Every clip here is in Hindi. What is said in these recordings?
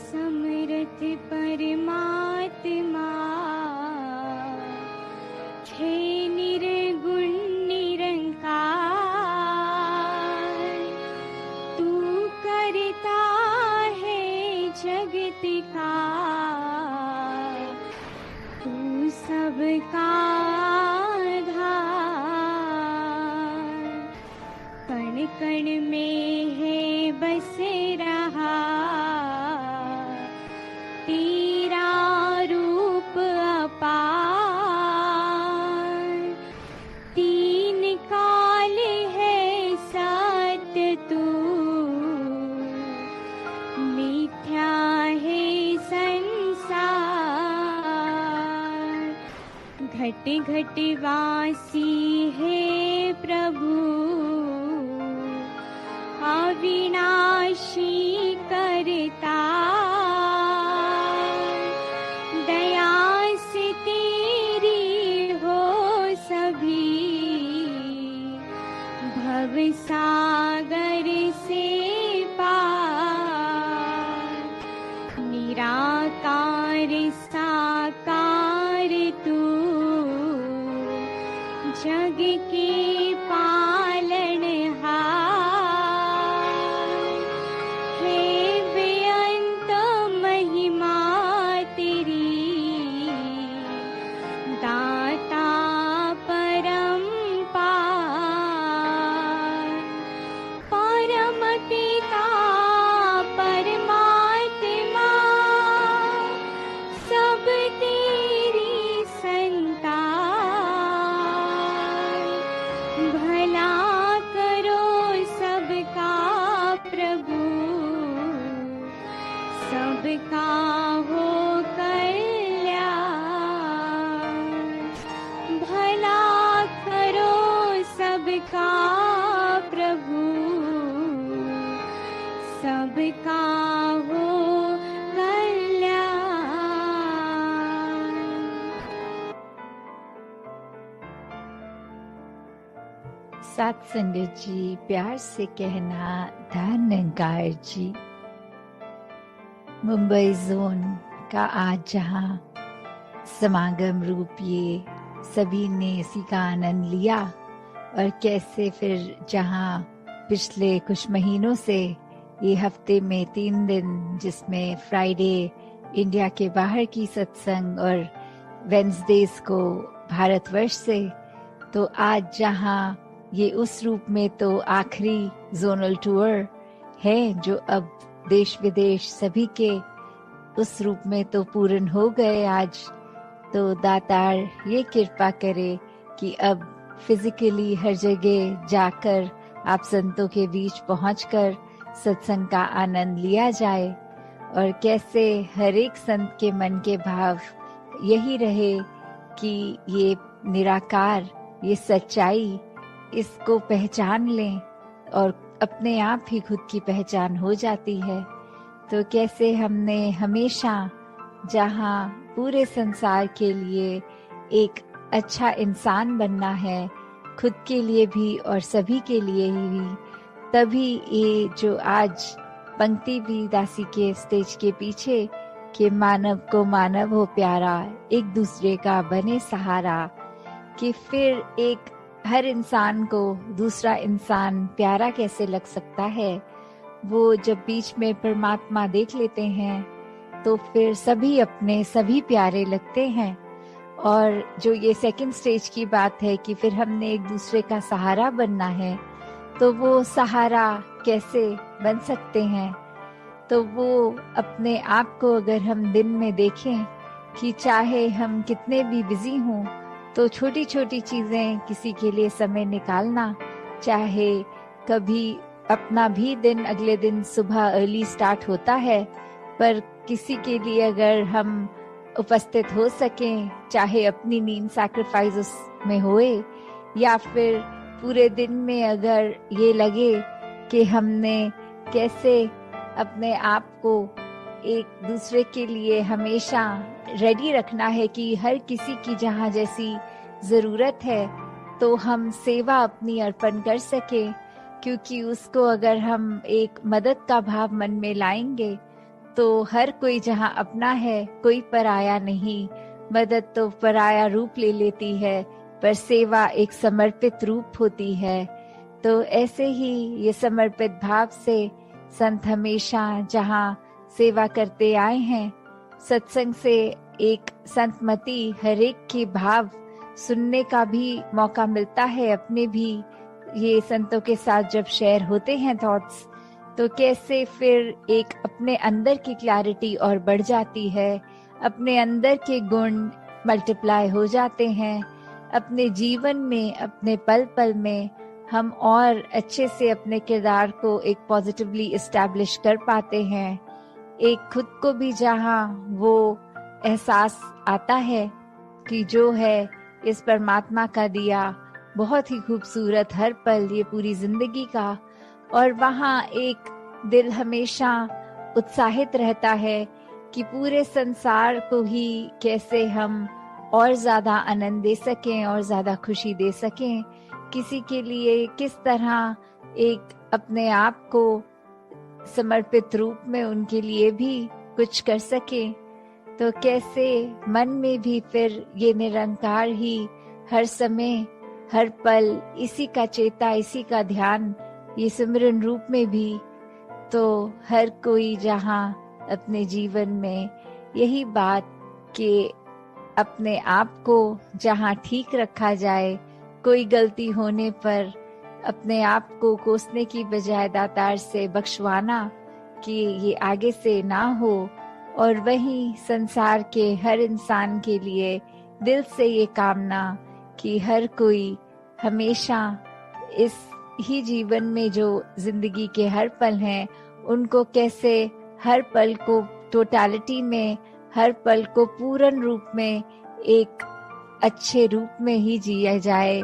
समर्थ परमात्मा हे निर्गुण निरंकार, तू करता है जगत का, तू सबका आधार। कण कण में है बस रहा तेरा रूप अपार। तीन काल है सत्य तू, मिथ्या है संसार। घट घट वासी है प्रभु, अविनाशी करता। दया से तेरी हो सभी, भव सागर से पार। निराकार साकार तू, जग के पालनहार। हे बेअंत महिमा तेरी, दाता परम्पार। परम पिता परमात्मा, सब तेरी संतान। भला करो सबका प्रभु, सबका हो कल्याण। भला करो सबका प्रभु, सबका हो कल्याण। सात संगत जी, प्यार से कहना धन्यकार जी। मुंबई जोन का आज जहाँ समागम रूप ये सभी ने इसी का आनंद लिया, और कैसे फिर जहाँ पिछले कुछ महीनों से ये हफ्ते में 3 दिन, जिसमें फ्राइडे इंडिया के बाहर की सत्संग और वेंसडेज को भारतवर्ष से, तो आज जहाँ ये उस रूप में तो आखिरी जोनल टूर है जो अब देश विदेश सभी के उस रूप में तो पूर्ण हो गए आज। तो दातार ये कृपा करे कि अब फिजिकली हर जगह जाकर आप संतों के बीच पहुंचकर सत्संग का आनंद लिया जाए, और कैसे हर एक संत के मन के भाव यही रहे कि ये निराकार, ये सच्चाई, इसको पहचान लें और अपने आप ही खुद की पहचान हो जाती है। तो कैसे हमने हमेशा जहाँ पूरे संसार के लिए एक अच्छा इंसान बनना है, खुद के लिए भी और सभी के लिए ही, तभी ये जो आज पंक्ति भी दासी के स्टेज के पीछे कि मानव को मानव हो प्यारा, एक दूसरे का बने सहारा, कि फिर एक हर इंसान को दूसरा इंसान प्यारा कैसे लग सकता है। वो जब बीच में परमात्मा देख लेते हैं तो फिर सभी अपने सभी प्यारे लगते हैं। और जो ये सेकंड स्टेज की बात है कि फिर हमने एक दूसरे का सहारा बनना है, तो वो सहारा कैसे बन सकते हैं। तो वो अपने आप को अगर हम दिन में देखें कि चाहे हम कितने भी बिजी हों, तो छोटी छोटी चीजें, किसी के लिए समय निकालना, चाहे कभी अपना भी दिन अगले दिन सुबह अर्ली स्टार्ट होता है, पर किसी के लिए अगर हम उपस्थित हो सकें, चाहे अपनी नींद सैक्रिफाइस उसमें होए, या फिर पूरे दिन में अगर ये लगे कि हमने कैसे अपने आप को एक दूसरे के लिए हमेशा रेडी रखना है कि हर किसी की जहाँ जैसी जरूरत है तो हम सेवा अपनी अर्पण कर सके, क्योंकि उसको अगर हम एक मदद का भाव मन में लाएंगे तो हर कोई जहाँ अपना है, कोई पराया नहीं। मदद तो पराया रूप ले लेती है, पर सेवा एक समर्पित रूप होती है। तो ऐसे ही ये समर्पित भाव से संत हमेशा जहाँ सेवा करते आए हैं, सत्संग से एक संतमति हर एक के भाव सुनने का भी मौका मिलता है। अपने भी ये संतों के साथ जब शेयर होते हैं थॉट्स, तो कैसे फिर एक अपने अंदर की क्लैरिटी और बढ़ जाती है, अपने अंदर के गुण मल्टीप्लाई हो जाते हैं। अपने जीवन में, अपने पल पल में हम और अच्छे से अपने किरदार को एक पॉजिटिवली एस्टैब्लिश कर पाते हैं। एक खुद को भी जहाँ वो एहसास आता है कि जो है इस परमात्मा का दिया बहुत ही खूबसूरत हर पल ये पूरी जिंदगी का, और वहाँ एक दिल हमेशा उत्साहित रहता है कि पूरे संसार को ही कैसे हम और ज्यादा आनंद दे सकें और ज्यादा खुशी दे सकें, किसी के लिए किस तरह एक अपने आप को समर्पित रूप में उनके लिए भी कुछ कर सके। तो कैसे मन में भी फिर ये निरंकार ही हर समय हर पल इसी का चेता, इसी का ध्यान, ये सिमरन रूप में भी। तो हर कोई जहाँ अपने जीवन में यही बात कि अपने आप को जहाँ ठीक रखा जाए, कोई गलती होने पर अपने आप को कोसने की बजाय दातार से बख्शवाना कि ये आगे से ना हो। और वहीं संसार के हर इंसान के लिए दिल से ये कामना कि हर कोई हमेशा इस ही जीवन में जो जिंदगी के हर पल हैं, उनको कैसे हर पल को टोटलिटी में, हर पल को पूर्ण रूप में एक अच्छे रूप में ही जिया जाए।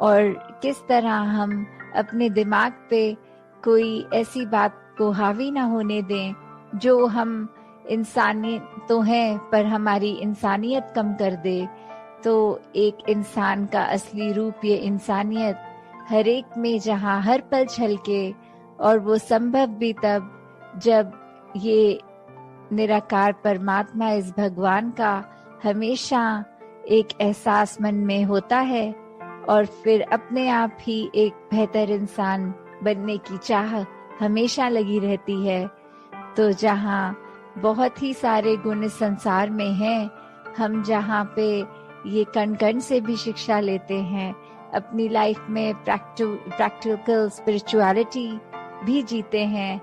और किस तरह हम अपने दिमाग पे कोई ऐसी बात को हावी ना होने दें जो हम इंसानी तो हैं पर हमारी इंसानियत कम कर दे। तो एक इंसान का असली रूप ये इंसानियत हर एक में जहाँ हर पल छलके, और वो संभव भी तब जब ये निराकार परमात्मा, इस भगवान का हमेशा एक एहसास मन में होता है, और फिर अपने आप ही एक बेहतर इंसान बनने की चाह हमेशा लगी रहती है। तो जहाँ बहुत ही सारे गुण इस संसार में हैं, हम जहाँ पे ये कण कण से भी शिक्षा लेते हैं, अपनी लाइफ में प्रैक्टिकल स्पिरिचुअलिटी भी जीते हैं।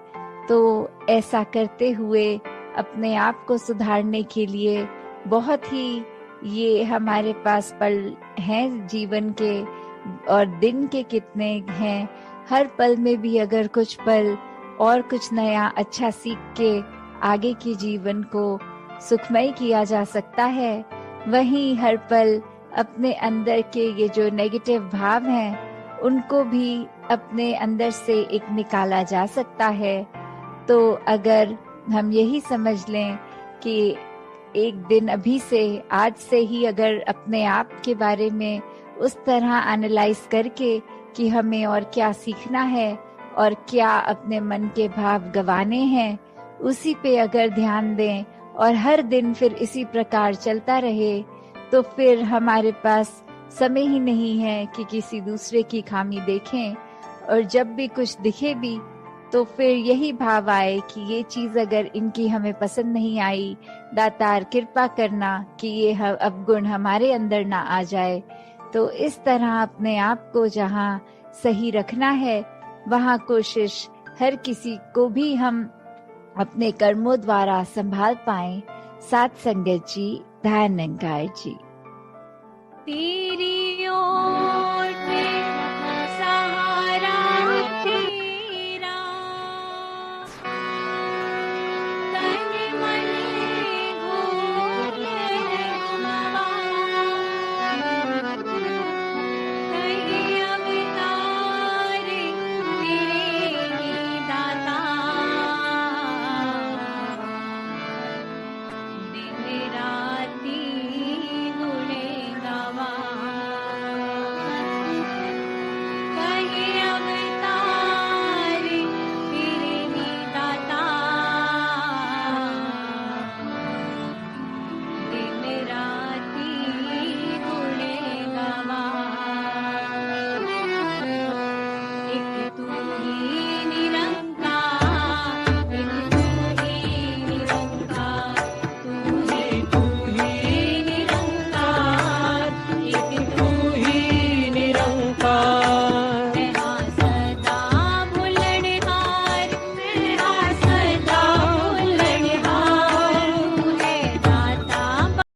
तो ऐसा करते हुए अपने आप को सुधारने के लिए बहुत ही ये हमारे पास पल हैं जीवन के, और दिन के कितने हैं। हर पल में भी अगर कुछ पल और कुछ नया अच्छा सीख के आगे के जीवन को सुखमय किया जा सकता है, वहीं हर पल अपने अंदर के ये जो नेगेटिव भाव हैं उनको भी अपने अंदर से एक निकाला जा सकता है। तो अगर हम यही समझ लें कि एक दिन अभी से, आज से ही अगर अपने आप के बारे में उस तरह एनालाइज करके कि हमें और क्या सीखना है और क्या अपने मन के भाव गंवाने हैं, उसी पे अगर ध्यान दें और हर दिन फिर इसी प्रकार चलता रहे, तो फिर हमारे पास समय ही नहीं है कि किसी दूसरे की खामी देखें। और जब भी कुछ दिखे भी तो फिर यही भाव आए कि ये चीज अगर इनकी हमें पसंद नहीं आई, दातार कृपा करना कि ये अवगुण हमारे अंदर ना आ जाए। तो इस तरह अपने आप को जहाँ सही रखना है, वहाँ कोशिश हर किसी को भी हम अपने कर्मों द्वारा संभाल पाएं। साथ संगत जी, धन्यवाद जी। तेरी